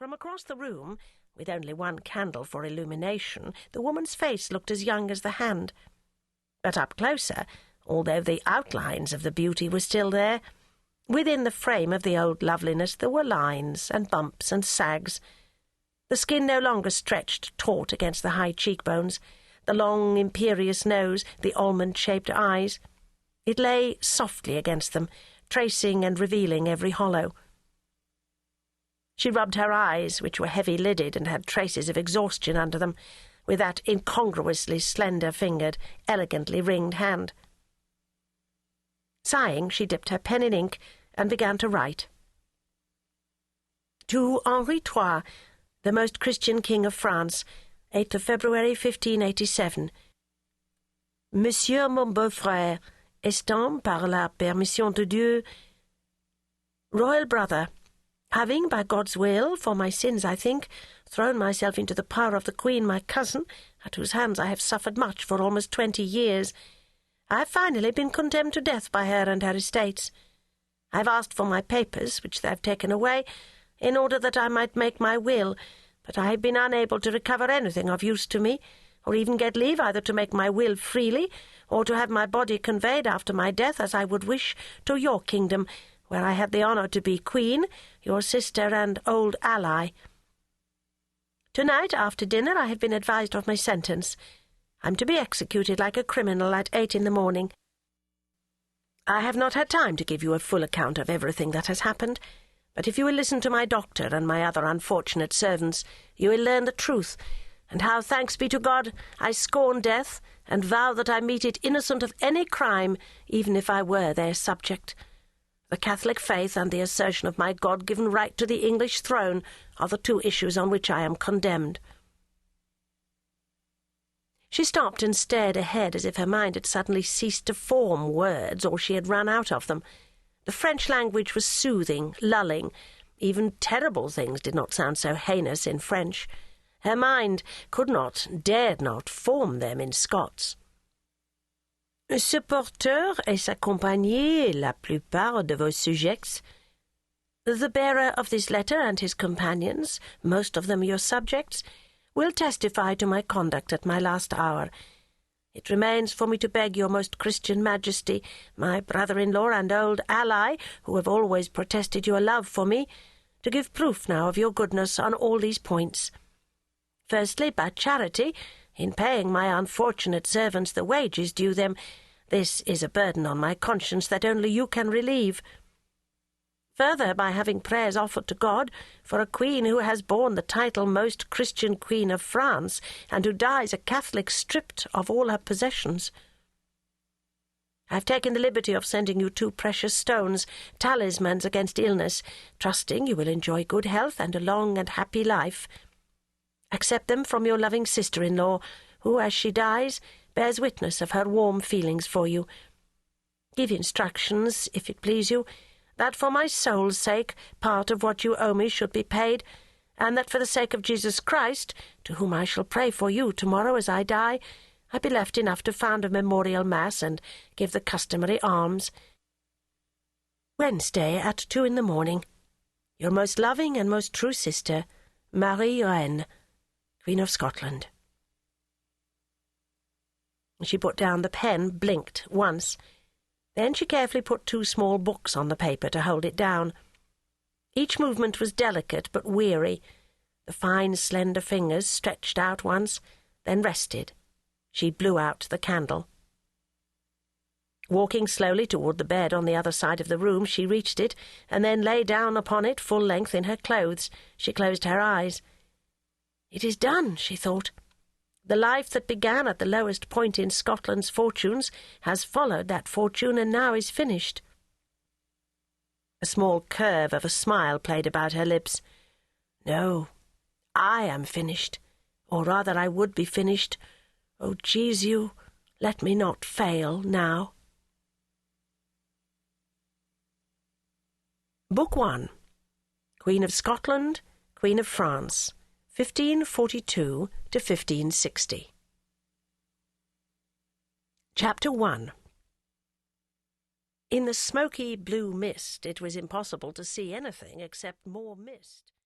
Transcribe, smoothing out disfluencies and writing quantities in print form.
From across the room, with only one candle for illumination, the woman's face looked as young as the hand. But up closer, although the outlines of the beauty were still there, within the frame of the old loveliness there were lines and bumps and sags. The skin no longer stretched taut against the high cheekbones, the long, imperious nose, the almond-shaped eyes. It lay softly against them, tracing and revealing every hollow. She rubbed her eyes, which were heavy-lidded and had traces of exhaustion under them, with that incongruously slender-fingered, elegantly ringed hand. Sighing, she dipped her pen in ink and began to write. To Henri III, the most Christian King of France, 8th of February, 1587. Monsieur mon beau-frère, estant par la permission de Dieu, Royal Brother, having, by God's will, for my sins, I think, thrown myself into the power of the Queen, my cousin, at whose hands I have suffered much for almost 20 years, I have finally been condemned to death by her and her estates. I have asked for my papers, which they have taken away, in order that I might make my will, but I have been unable to recover anything of use to me, or even get leave either to make my will freely, or to have my body conveyed after my death, as I would wish, to your kingdom, where I had the honour to be queen, your sister and old ally. Tonight, after dinner, I have been advised of my sentence. I'm to be executed like a criminal at 8 in the morning. I have not had time to give you a full account of everything that has happened, but if you will listen to my doctor and my other unfortunate servants, you will learn the truth, and how, thanks be to God, I scorn death, and vow that I meet it innocent of any crime, even if I were their subject. The Catholic faith and the assertion of my God-given right to the English throne are the two issues on which I am condemned. She stopped and stared ahead as if her mind had suddenly ceased to form words, or she had run out of them. The French language was soothing, lulling. Even terrible things did not sound so heinous in French. Her mind could not, dared not, form them in Scots. Ce porteur et sa compagnie, la plupart de vos sujets. The bearer of this letter and his companions, most of them your subjects, will testify to my conduct at my last hour. It remains for me to beg your most Christian Majesty, my brother-in-law and old ally, who have always protested your love for me, to give proof now of your goodness on all these points. Firstly, by charity, in paying my unfortunate servants the wages due them. This is a burden on my conscience that only you can relieve. Further, by having prayers offered to God for a queen who has borne the title Most Christian Queen of France, and who dies a Catholic stripped of all her possessions. I have taken the liberty of sending you 2 precious stones, talismans against illness, trusting you will enjoy good health and a long and happy life. Accept them from your loving sister-in-law, who, as she dies, bears witness of her warm feelings for you. Give instructions, if it please you, that for my soul's sake part of what you owe me should be paid, and that for the sake of Jesus Christ, to whom I shall pray for you tomorrow as I die, I be left enough to found a memorial mass and give the customary alms. Wednesday at 2 in the morning. Your most loving and most true sister, Marie Reine, Queen of Scotland. She put down the pen, blinked once. Then she carefully put 2 small books on the paper to hold it down. Each movement was delicate but weary. The fine, slender fingers stretched out once, then rested. She blew out the candle. Walking slowly toward the bed on the other side of the room, she reached it, and then lay down upon it full length in her clothes. She closed her eyes. It is done, she thought. The life that began at the lowest point in Scotland's fortunes has followed that fortune and now is finished. A small curve of a smile played about her lips. No, I am finished, or rather I would be finished. Oh, Jesu, let me not fail now. Book 1. Queen of Scotland, Queen of France, 1542 to 1560. Chapter 1. In the smoky blue mist it was impossible to see anything except more mist.